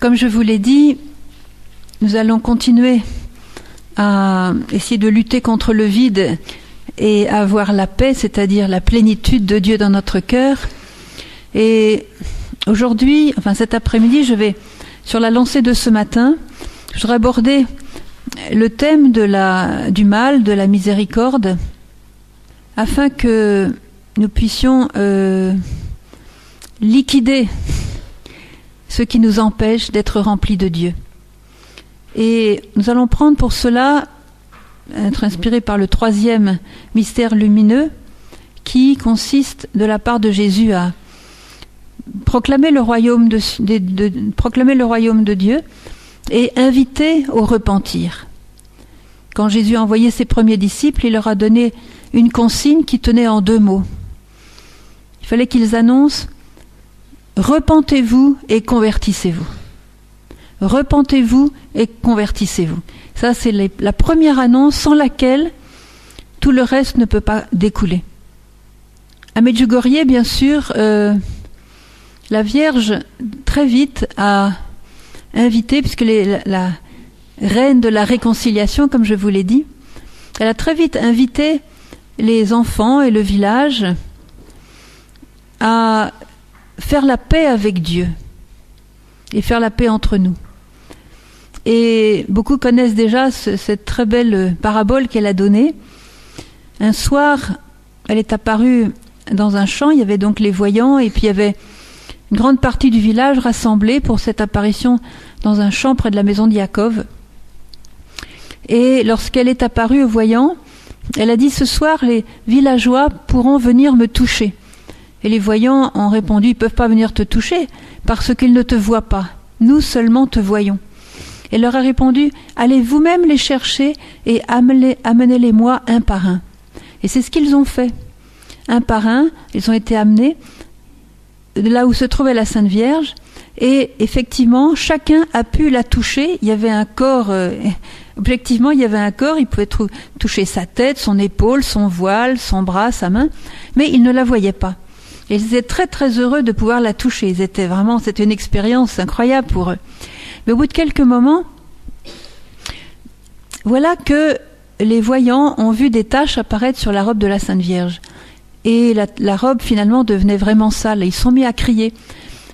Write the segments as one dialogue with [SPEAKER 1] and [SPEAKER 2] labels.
[SPEAKER 1] Comme je vous l'ai dit, nous allons continuer à essayer de lutter contre le vide et avoir la paix, c'est-à-dire la plénitude de Dieu dans notre cœur. Et aujourd'hui, cet après-midi, je vais, sur la lancée de ce matin, je voudrais aborder le thème du mal, de la miséricorde, afin que nous puissions liquider ce qui nous empêche d'être remplis de Dieu. Et nous allons prendre pour cela, être inspirés par le 3e mystère lumineux, qui consiste de la part de Jésus à proclamer le royaume proclamer le royaume de Dieu et inviter au repentir. Quand Jésus a envoyé ses premiers disciples, il leur a donné une consigne qui tenait en 2 mots. Il fallait qu'ils annoncent « Repentez-vous et convertissez-vous ». Repentez-vous et convertissez-vous. Ça, c'est la première annonce sans laquelle tout le reste ne peut pas découler. À Medjugorje, bien sûr, la Vierge, très vite, a invité, puisque la reine de la réconciliation, comme je vous l'ai dit, elle a très vite invité les enfants et le village à faire la paix avec Dieu et faire la paix entre nous. Et beaucoup connaissent déjà cette très belle parabole qu'elle a donnée. Un soir, elle est apparue dans un champ, il y avait donc les voyants, et puis il y avait une grande partie du village rassemblée pour cette apparition dans un champ près de la maison de Yaakov. Et lorsqu'elle est apparue aux voyants, elle a dit « Ce soir, les villageois pourront venir me toucher ». Et les voyants ont répondu « Ils ne peuvent pas venir te toucher parce qu'ils ne te voient pas. Nous seulement te voyons. » Elle leur a répondu « Allez vous-même les chercher et amenez-les-moi un par un. » Et c'est ce qu'ils ont fait. Un par un, ils ont été amenés de là où se trouvait la Sainte Vierge, et effectivement, chacun a pu la toucher. Il y avait un corps, objectivement, il y avait un corps, il pouvait toucher sa tête, son épaule, son voile, son bras, sa main, mais ils ne la voyaient pas. Et ils étaient très très heureux de pouvoir la toucher. C'était une expérience incroyable pour eux. Mais au bout de quelques moments, voilà que les voyants ont vu des taches apparaître sur la robe de la Sainte Vierge. Et la robe finalement devenait vraiment sale. Et ils se sont mis à crier.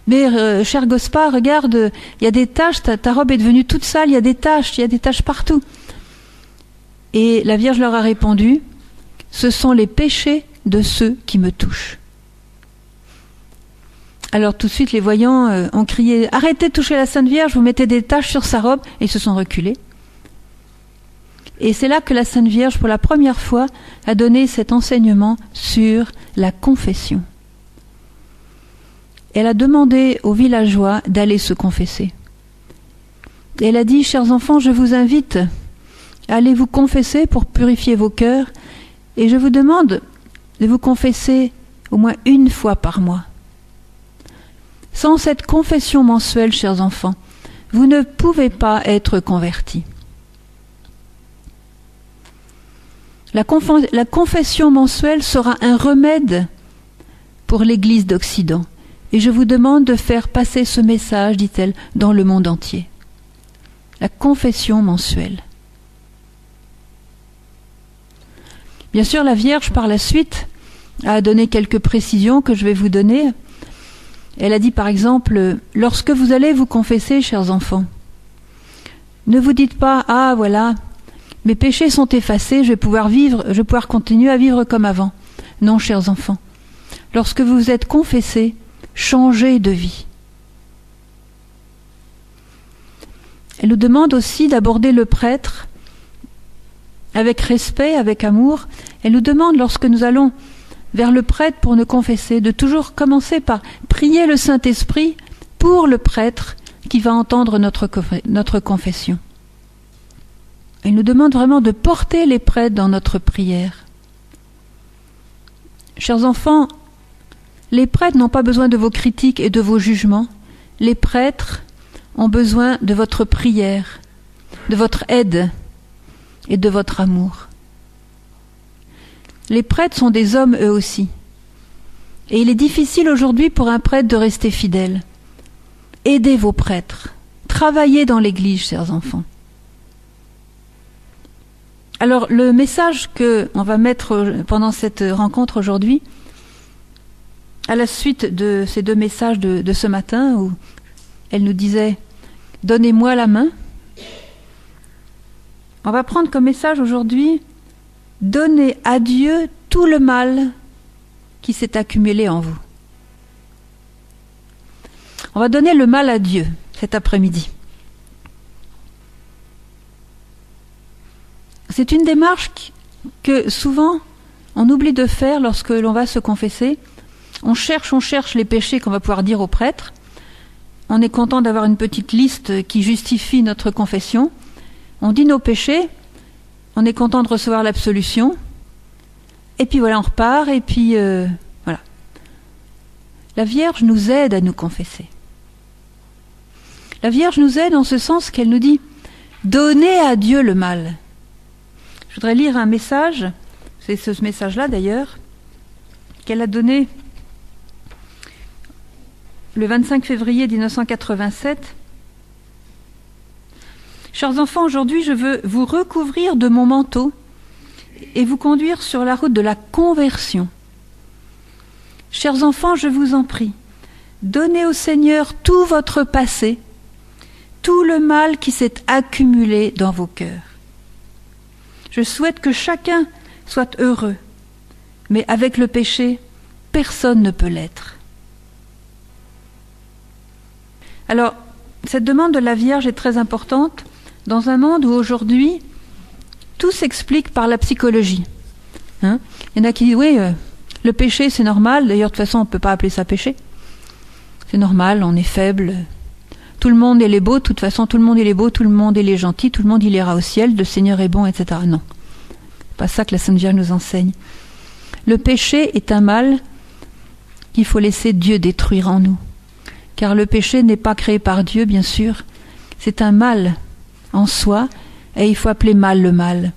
[SPEAKER 1] Mais cher Gospa, regarde, il y a des taches, ta robe est devenue toute sale, il y a des taches partout. Et la Vierge leur a répondu, ce sont les péchés de ceux qui me touchent. Alors tout de suite les voyants ont crié « Arrêtez de toucher la Sainte Vierge, vous mettez des taches sur sa robe » et ils se sont reculés. Et c'est là que la Sainte Vierge, pour la première fois, a donné cet enseignement sur la confession. Elle a demandé aux villageois d'aller se confesser. Et elle a dit « Chers enfants, je vous invite à aller vous confesser pour purifier vos cœurs et je vous demande de vous confesser au moins 1 fois par mois. » Sans cette confession mensuelle, chers enfants, vous ne pouvez pas être convertis. La confession mensuelle sera un remède pour l'Église d'Occident. Et je vous demande de faire passer ce message, dit-elle, dans le monde entier. La confession mensuelle. Bien sûr, la Vierge, par la suite, a donné quelques précisions que je vais vous donner. Elle a dit par exemple, lorsque vous allez vous confesser, chers enfants, ne vous dites pas, ah voilà, mes péchés sont effacés, je vais pouvoir continuer à vivre comme avant. Non, chers enfants, lorsque vous vous êtes confessés, changez de vie. Elle nous demande aussi d'aborder le prêtre avec respect, avec amour. Elle nous demande, lorsque nous allons vers le prêtre pour nous confesser, de toujours commencer par prier le Saint-Esprit pour le prêtre qui va entendre notre confession. Elle nous demande vraiment de porter les prêtres dans notre prière. Chers enfants, les prêtres n'ont pas besoin de vos critiques et de vos jugements. Les prêtres ont besoin de votre prière, de votre aide et de votre amour. Les prêtres sont des hommes eux aussi. Et il est difficile aujourd'hui pour un prêtre de rester fidèle. Aidez vos prêtres. travailler dans l'Église, chers enfants. Alors, le message qu'on va mettre pendant cette rencontre aujourd'hui, à la suite de ces 2 messages de ce matin, où elle nous disait « Donnez-moi la main », on va prendre comme message aujourd'hui « Donnez à Dieu tout le mal qui s'est accumulé en vous ». On va donner le mal à Dieu cet après-midi. C'est une démarche que souvent on oublie de faire lorsque l'on va se confesser. On cherche les péchés qu'on va pouvoir dire au prêtre. On est content d'avoir une petite liste qui justifie notre confession. On dit nos péchés, on est content de recevoir l'absolution. Et puis voilà, on repart, et puis voilà. La Vierge nous aide à nous confesser. La Vierge nous aide en ce sens qu'elle nous dit « Donnez à Dieu le mal ». Je voudrais lire un message, c'est ce message-là d'ailleurs, qu'elle a donné le 25 février 1987. Chers enfants, aujourd'hui je veux vous recouvrir de mon manteau et vous conduire sur la route de la conversion. Chers enfants, je vous en prie, donnez au Seigneur tout votre passé, tout le mal qui s'est accumulé dans vos cœurs. Je souhaite que chacun soit heureux, mais avec le péché, personne ne peut l'être. Alors, cette demande de la Vierge est très importante dans un monde où aujourd'hui, tout s'explique par la psychologie. Il y en a qui disent, oui, le péché c'est normal, d'ailleurs de toute façon on ne peut pas appeler ça péché. C'est normal, on est faible. Tout le monde il est beau, de toute façon tout le monde il est beau, tout le monde il est gentil, tout le monde il ira au ciel, le Seigneur est bon, etc. Non, c'est pas ça que la Sainte Vierge nous enseigne. Le péché est un mal qu'il faut laisser Dieu détruire en nous. Car le péché n'est pas créé par Dieu, bien sûr. C'est un mal en soi, et il faut appeler mal le mal.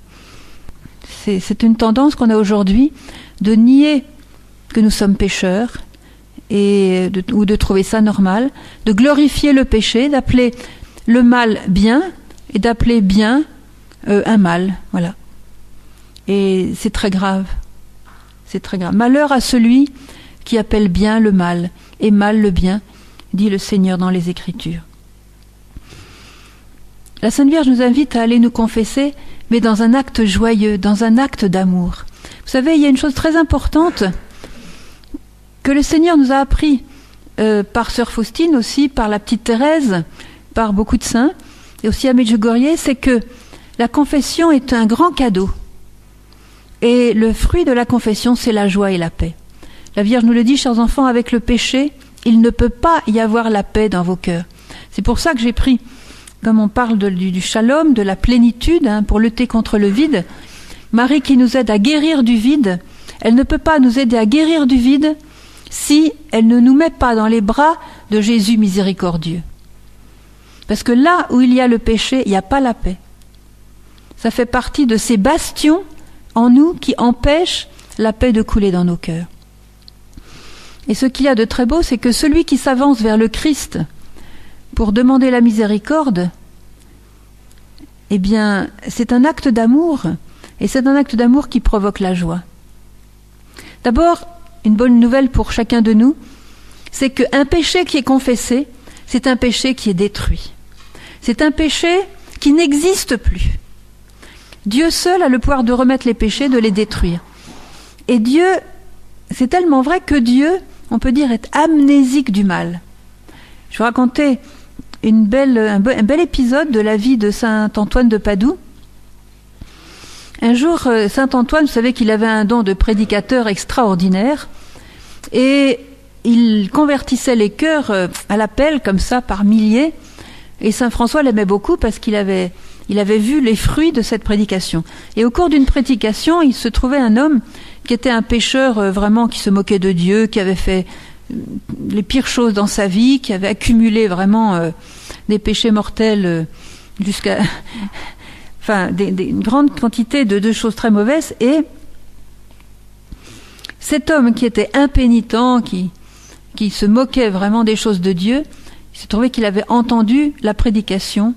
[SPEAKER 1] C'est une tendance qu'on a aujourd'hui de nier que nous sommes pécheurs, ou de trouver ça normal, de glorifier le péché, d'appeler le mal bien, et d'appeler bien un mal. Voilà. Et c'est très grave. C'est très grave. Malheur à celui qui appelle bien le mal, et mal le bien, dit le Seigneur dans les Écritures. La Sainte Vierge nous invite à aller nous confesser, mais dans un acte joyeux, dans un acte d'amour. Vous savez, il y a une chose très importante que le Seigneur nous a appris par Sœur Faustine aussi, par la petite Thérèse, par beaucoup de saints, et aussi à Medjugorje, c'est que la confession est un grand cadeau. Et le fruit de la confession, c'est la joie et la paix. La Vierge nous le dit, chers enfants, avec le péché, il ne peut pas y avoir la paix dans vos cœurs. C'est pour ça que j'ai pris, comme on parle du shalom, de la plénitude, pour lutter contre le vide, Marie qui nous aide à guérir du vide, elle ne peut pas nous aider à guérir du vide si elle ne nous met pas dans les bras de Jésus miséricordieux. Parce que là où il y a le péché, il n'y a pas la paix. Ça fait partie de ces bastions en nous qui empêchent la paix de couler dans nos cœurs. Et ce qu'il y a de très beau, c'est que celui qui s'avance vers le Christ pour demander la miséricorde, eh bien, c'est un acte d'amour, et c'est un acte d'amour qui provoque la joie. D'abord, une bonne nouvelle pour chacun de nous, c'est qu'un péché qui est confessé, c'est un péché qui est détruit. C'est un péché qui n'existe plus. Dieu seul a le pouvoir de remettre les péchés, de les détruire. Et Dieu, c'est tellement vrai que Dieu, on peut dire, est amnésique du mal. Je vous racontais un bel épisode de la vie de saint Antoine de Padoue. Un jour, saint Antoine, vous savez qu'il avait un don de prédicateur extraordinaire, et il convertissait les cœurs à l'appel, comme ça, par milliers, et saint François l'aimait beaucoup parce qu'il avait vu les fruits de cette prédication. Et au cours d'une prédication, il se trouvait un homme qui était un pécheur vraiment qui se moquait de Dieu, qui avait fait les pires choses dans sa vie, qui avait accumulé vraiment des péchés mortels jusqu'à une grande quantité de choses très mauvaises. Et cet homme qui était impénitent, qui se moquait vraiment des choses de Dieu, Il s'est trouvé qu'il avait entendu la prédication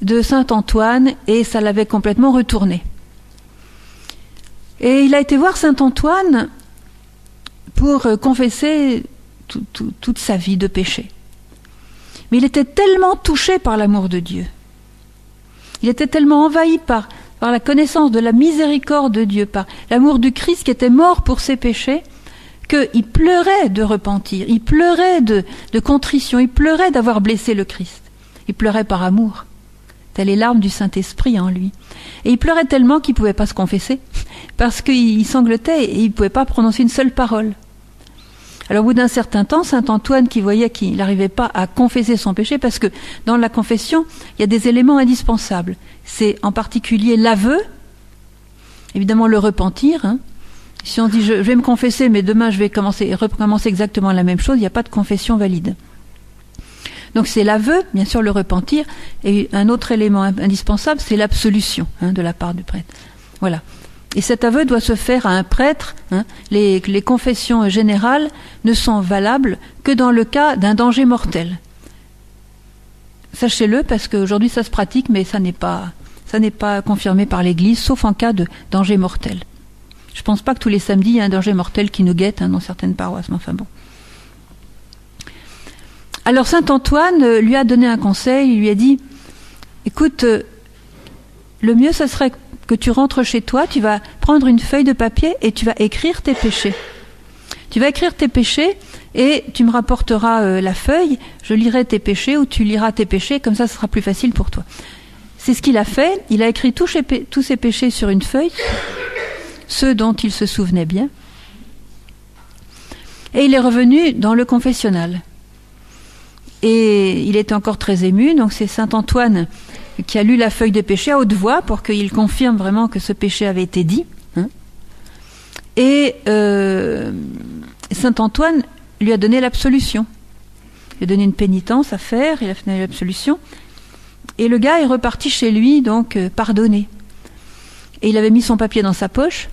[SPEAKER 1] de saint Antoine et ça l'avait complètement retourné. Et il a été voir saint Antoine pour confesser toute sa vie de péché. Mais il était tellement touché par l'amour de Dieu. Il était tellement envahi par la connaissance de la miséricorde de Dieu, par l'amour du Christ qui était mort pour ses péchés, qu'il pleurait de repentir, il pleurait de contrition, il pleurait d'avoir blessé le Christ. Il pleurait par amour. Telles les larmes du Saint-Esprit en lui. Et il pleurait tellement qu'il ne pouvait pas se confesser, parce qu'il sanglotait et il ne pouvait pas prononcer une seule parole. Alors au bout d'un certain temps, saint Antoine qui voyait qu'il n'arrivait pas à confesser son péché, parce que dans la confession, il y a des éléments indispensables. C'est en particulier l'aveu, évidemment le repentir. Si on dit je vais me confesser, mais demain je vais recommencer exactement la même chose, il n'y a pas de confession valide. Donc c'est l'aveu, bien sûr le repentir, et un autre élément indispensable, c'est l'absolution de la part du prêtre. Voilà. Et cet aveu doit se faire à un prêtre. Les confessions générales ne sont valables que dans le cas d'un danger mortel. Sachez-le, parce qu'aujourd'hui ça se pratique, mais ça n'est pas confirmé par l'Église, sauf en cas de danger mortel. Je ne pense pas que tous les samedis, il y a un danger mortel qui nous guette dans certaines paroisses, mais enfin bon. Alors saint Antoine lui a donné un conseil, il lui a dit « Écoute, le mieux ce serait que tu rentres chez toi, tu vas prendre une feuille de papier et tu vas écrire tes péchés. Tu vas écrire tes péchés et tu me rapporteras la feuille, je lirai tes péchés ou tu liras tes péchés, comme ça ce sera plus facile pour toi. » C'est ce qu'il a fait, il a écrit tous ses péchés sur une feuille, ceux dont il se souvenait bien, et il est revenu dans le confessionnal. Et il était encore très ému, donc c'est saint Antoine qui a lu la feuille de péché à haute voix pour qu'il confirme vraiment que ce péché avait été dit. Et saint Antoine lui a donné l'absolution. Il a donné une pénitence à faire, il a donné l'absolution. Et le gars est reparti chez lui, donc pardonné. Et il avait mis son papier dans sa poche.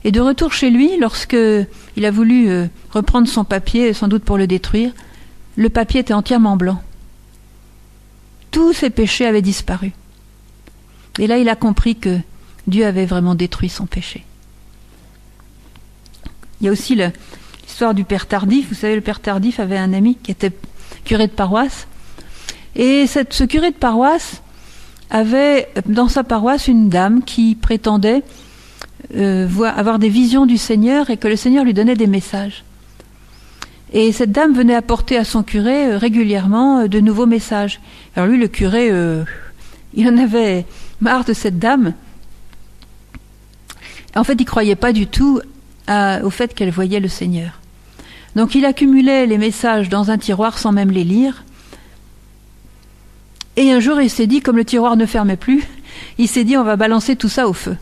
[SPEAKER 1] Et de retour chez lui, lorsque il a voulu reprendre son papier, sans doute pour le détruire, le papier était entièrement blanc. Tous ses péchés avaient disparu. Et là, il a compris que Dieu avait vraiment détruit son péché. Il y a aussi l'histoire du père Tardif. Vous savez, le père Tardif avait un ami qui était curé de paroisse. Et ce curé de paroisse avait dans sa paroisse une dame qui prétendait avoir des visions du Seigneur et que le Seigneur lui donnait des messages. Et cette dame venait apporter à son curé régulièrement de nouveaux messages. Alors lui, le curé, il en avait marre de cette dame. En fait, il ne croyait pas du tout au fait qu'elle voyait le Seigneur. Donc il accumulait les messages dans un tiroir sans même les lire. Et un jour, il s'est dit, comme le tiroir ne fermait plus, il s'est dit, on va balancer tout ça au feu.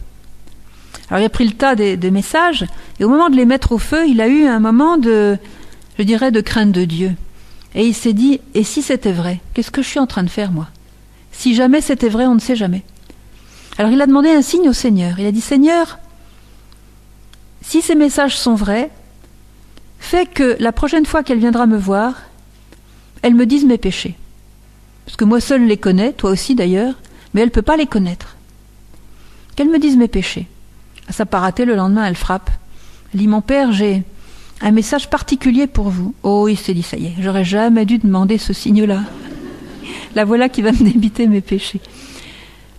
[SPEAKER 1] Alors il a pris le tas des messages, et au moment de les mettre au feu, il a eu un moment de crainte de Dieu. Et il s'est dit, et si c'était vrai, qu'est-ce que je suis en train de faire, moi? Si jamais c'était vrai, on ne sait jamais. Alors il a demandé un signe au Seigneur. Il a dit, Seigneur, si ces messages sont vrais, fais que la prochaine fois qu'elle viendra me voir, elle me dise mes péchés. Parce que moi seul les connais, toi aussi d'ailleurs, mais elle ne peut pas les connaître. Qu'elle me dise mes péchés. Ça n'a pas raté, le lendemain elle frappe. Elle dit, mon père, j'ai un message particulier pour vous. Oh, il s'est dit, ça y est, j'aurais jamais dû demander ce signe-là. La voilà qui va me débiter mes péchés.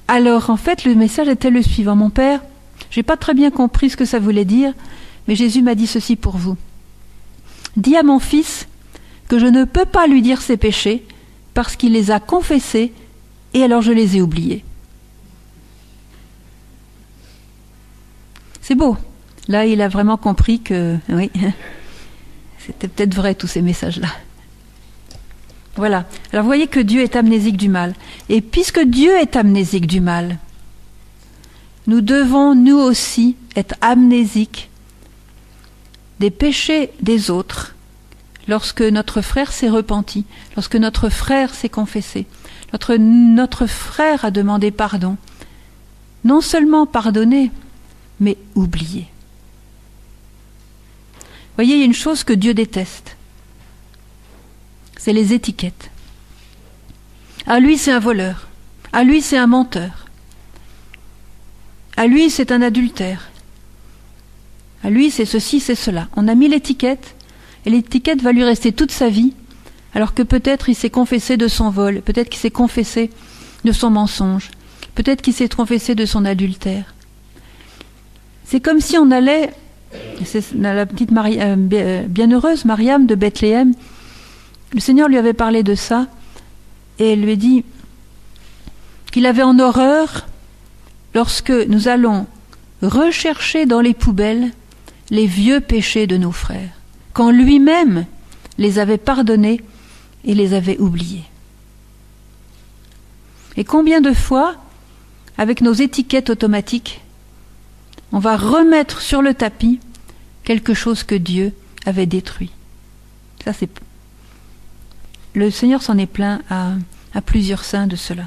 [SPEAKER 1] Alors, en fait, le message était le suivant. Mon père, j'ai pas très bien compris ce que ça voulait dire, mais Jésus m'a dit ceci pour vous. Dis à mon fils que je ne peux pas lui dire ses péchés parce qu'il les a confessés et alors je les ai oubliés. C'est beau. Là, il a vraiment compris que, oui, c'était peut-être vrai tous ces messages-là. Voilà. Alors, vous voyez que Dieu est amnésique du mal. Et puisque Dieu est amnésique du mal, nous devons, nous aussi, être amnésiques des péchés des autres lorsque notre frère s'est repenti, lorsque notre frère s'est confessé, notre frère a demandé pardon. Non seulement pardonner, mais oublier. Vous voyez, il y a une chose que Dieu déteste. C'est les étiquettes. Ah, lui, c'est un voleur. Ah, lui, c'est un menteur. Ah, lui, c'est un adultère. Ah, lui, c'est ceci, c'est cela. On a mis l'étiquette, et l'étiquette va lui rester toute sa vie, alors que peut-être il s'est confessé de son vol, peut-être qu'il s'est confessé de son mensonge, peut-être qu'il s'est confessé de son adultère. C'est comme si on allait, c'est la petite bienheureuse Mariam de Bethléem, le Seigneur lui avait parlé de ça, et elle lui a dit qu'il avait en horreur lorsque nous allons rechercher dans les poubelles les vieux péchés de nos frères, quand lui-même les avait pardonnés et les avait oubliés. Et combien de fois, avec nos étiquettes automatiques, on va remettre sur le tapis quelque chose que Dieu avait détruit. Ça, c'est... Le Seigneur s'en est plaint à plusieurs saints de cela.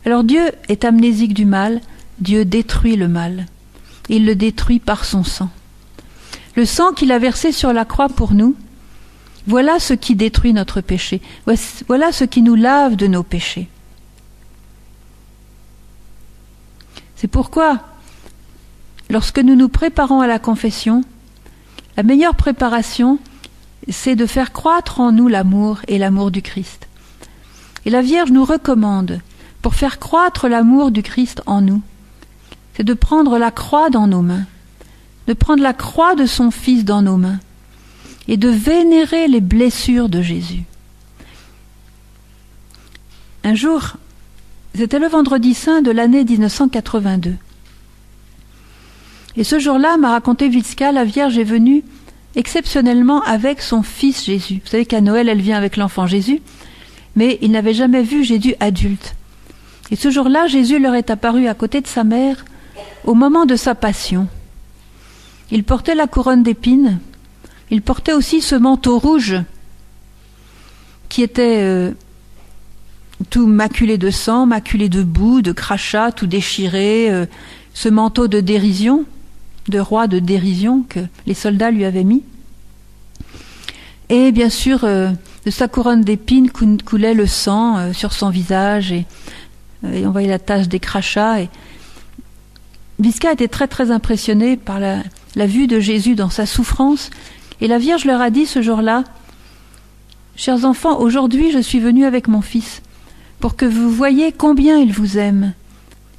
[SPEAKER 1] Alors Dieu est amnésique du mal, Dieu détruit le mal. Il le détruit par son sang. Le sang qu'il a versé sur la croix pour nous, voilà ce qui détruit notre péché. Voilà ce qui nous lave de nos péchés. C'est pourquoi, lorsque nous nous préparons à la confession, la meilleure préparation, c'est de faire croître en nous l'amour et l'amour du Christ. Et la Vierge nous recommande, pour faire croître l'amour du Christ en nous, c'est de prendre la croix dans nos mains, de prendre la croix de son Fils dans nos mains, et de vénérer les blessures de Jésus. Un jour, c'était le vendredi saint de l'année 1982. Et ce jour-là, m'a raconté Vitska, la Vierge est venue exceptionnellement avec son fils Jésus. Vous savez qu'à Noël, elle vient avec l'enfant Jésus, mais ils n'avaient jamais vu Jésus adulte. Et ce jour-là, Jésus leur est apparu à côté de sa mère au moment de sa passion. Il portait la couronne d'épines, il portait aussi ce manteau rouge qui était tout maculé de sang, maculé de boue, de crachats, tout déchiré, ce manteau de dérision, de roi de dérision que les soldats lui avaient mis. Et bien sûr, de sa couronne d'épines coulait le sang sur son visage et on voyait la tache des crachats. Et Vitska était très très impressionnée par la vue de Jésus dans sa souffrance. Et la Vierge leur a dit ce jour-là, « Chers enfants, aujourd'hui je suis venue avec mon fils pour que vous voyiez combien il vous aime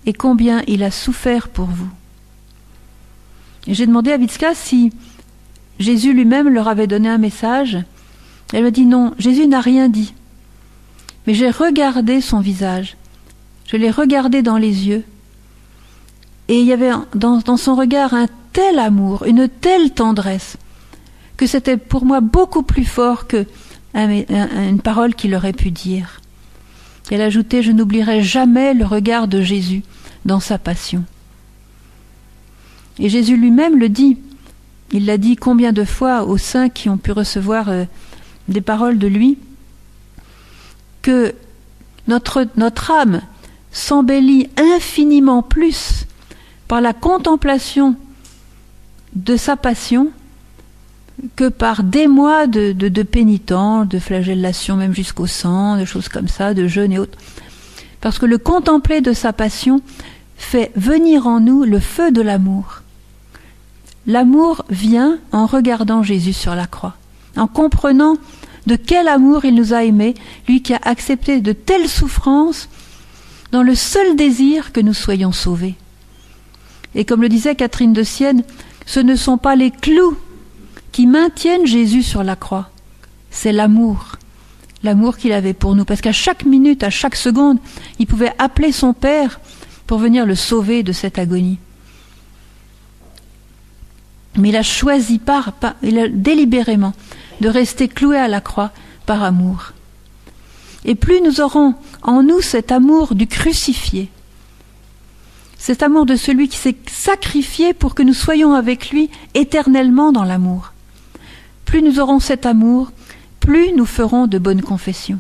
[SPEAKER 1] et combien il a souffert pour vous. » Et j'ai demandé à Vitska si Jésus lui-même leur avait donné un message. Elle m'a dit non, Jésus n'a rien dit. Mais j'ai regardé son visage, je l'ai regardé dans les yeux, et il y avait dans son regard un tel amour, une telle tendresse, que c'était pour moi beaucoup plus fort que une parole qu'il aurait pu dire. Elle ajoutait, je n'oublierai jamais le regard de Jésus dans sa passion. Et Jésus lui-même le dit. Il l'a dit combien de fois aux saints qui ont pu recevoir des paroles de lui, que notre âme s'embellit infiniment plus par la contemplation de sa passion que par des mois de pénitence, de flagellation même jusqu'au sang, de choses comme ça, de jeûne et autres. Parce que le contempler de sa passion fait venir en nous le feu de l'amour. L'amour vient en regardant Jésus sur la croix, en comprenant de quel amour il nous a aimés, lui qui a accepté de telles souffrances dans le seul désir que nous soyons sauvés. Et comme le disait Catherine de Sienne, ce ne sont pas les clous qui maintiennent Jésus sur la croix, c'est l'amour qu'il avait pour nous, parce qu'à chaque minute, à chaque seconde, il pouvait appeler son Père pour venir le sauver de cette agonie. Mais il a choisi délibérément de rester cloué à la croix par amour. Et plus nous aurons en nous cet amour du crucifié, cet amour de celui qui s'est sacrifié pour que nous soyons avec lui éternellement dans l'amour, plus nous aurons cet amour, plus nous ferons de bonnes confessions.